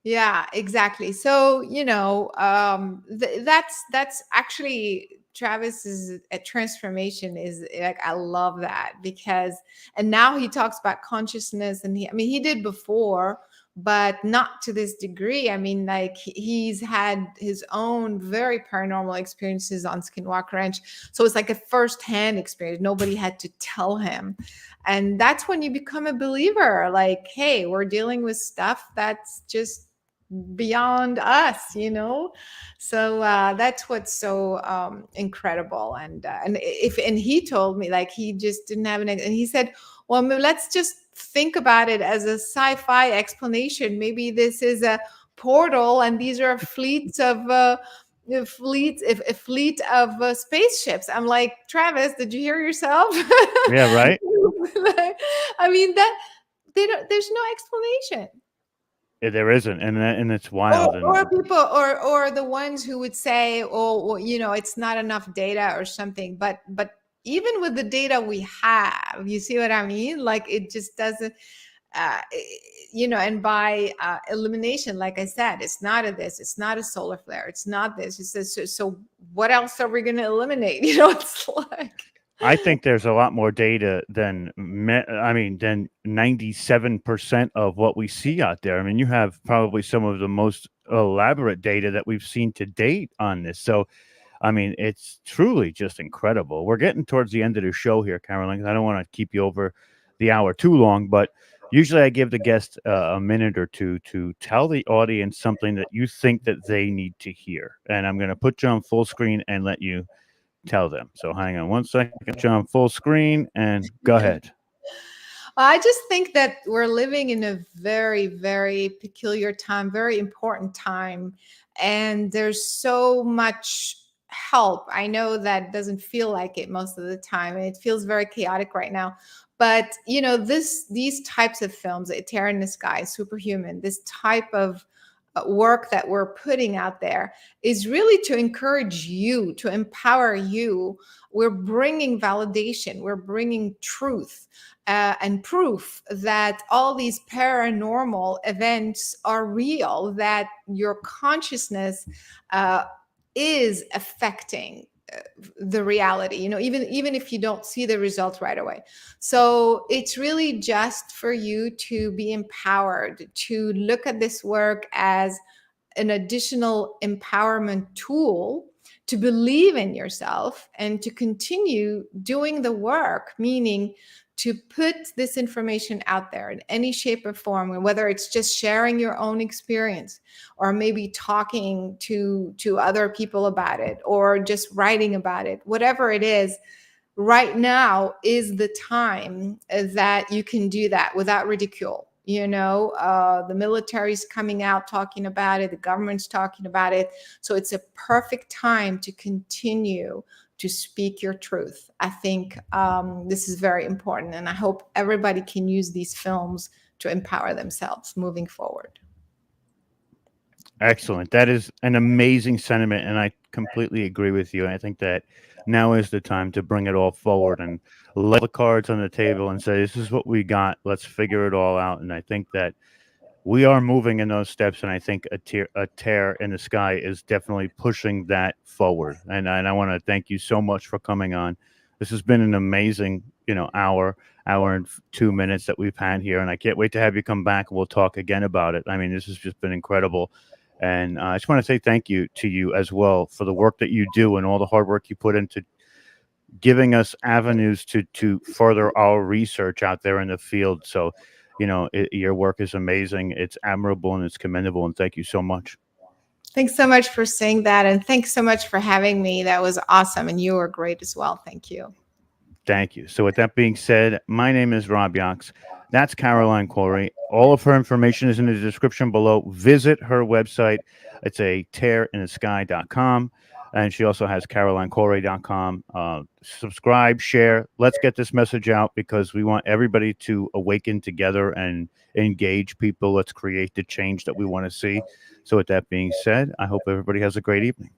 Speaker 8: Yeah, exactly. So, that's actually Travis's transformation is like, I love that, because, and now he talks about consciousness, and he did before, but not to this degree. I mean, like, he's had his own very paranormal experiences on Skinwalker Ranch. So it's like a firsthand experience. Nobody had to tell him. And that's when you become a believer. Like, hey, we're dealing with stuff that's just beyond us, so that's what's so incredible. And he told me, like, he just didn't have and he said, well, let's just think about it as a sci-fi explanation. Maybe this is a portal, and these are fleets of a fleet of spaceships. I'm like, Travis, did you hear yourself?
Speaker 7: Yeah, right.
Speaker 8: I mean, that they don't. There's no explanation.
Speaker 7: There isn't, and it's
Speaker 8: Or,
Speaker 7: wild. And
Speaker 8: or people, or the ones who would say, "Oh, well, it's not enough data or something." But even with the data we have, you see what I mean? Like it just doesn't. And by elimination, like I said, it's not a this, it's not a solar flare, it's not this. It's this. So what else are we going to eliminate? It's like.
Speaker 7: I think there's a lot more data than 97% of what we see out there. I mean, you have probably some of the most elaborate data that we've seen to date on this. So, I mean, it's truly just incredible. We're getting towards the end of the show here, Caroline. I don't want to keep you over the hour too long, but usually I give the guest a minute or two to tell the audience something that you think that they need to hear. And I'm going to put you on full screen and let you tell them. So hang on one second, John, full screen, and go ahead.
Speaker 8: I just think that we're living in a very, very peculiar time, very important time. And there's so much help. I know that doesn't feel like it most of the time. It feels very chaotic right now. But these types of films, A Terror in the Sky, Superhuman, this type of work that we're putting out there is really to encourage you, to empower you. We're bringing validation, we're bringing truth and proof that all these paranormal events are real, that your consciousness is affecting the reality, even if you don't see the results right away. So it's really just for you to be empowered, to look at this work as an additional empowerment tool, to believe in yourself and to continue doing the work, meaning to put this information out there in any shape or form, whether it's just sharing your own experience or maybe talking to other people about it or just writing about it, whatever it is. Right now is the time that you can do that without ridicule. The military's coming out talking about it, the government's talking about it. So it's a perfect time to continue to speak your truth. I think this is very important, and I hope everybody can use these films to empower themselves moving forward.
Speaker 7: Excellent. That is an amazing sentiment, and I completely agree with you. I think that now is the time to bring it all forward and lay the cards on the table and say, this is what we got. Let's figure it all out. And I think that we are moving in those steps, and I think a tear in the sky is definitely pushing that forward. And I want to thank you so much for coming on. This has been an amazing, hour and 2 minutes that we've had here, and I can't wait to have you come back and we'll talk again about it. I mean, this has just been incredible. And I just want to say thank you to you as well for the work that you do and all the hard work you put into giving us avenues to further our research out there in the field. So, your work is amazing. It's admirable and it's commendable. And thank you so much.
Speaker 8: Thanks so much for saying that. And thanks so much for having me. That was awesome. And you were great as well. Thank you.
Speaker 7: Thank you. So with that being said, my name is Rob Yox. That's Caroline Cory. All of her information is in the description below. Visit her website. It's a tearinthesky.com. And she also has carolinecory.com. Subscribe, share. Let's get this message out because we want everybody to awaken together and engage people. Let's create the change that we want to see. So with that being said, I hope everybody has a great evening.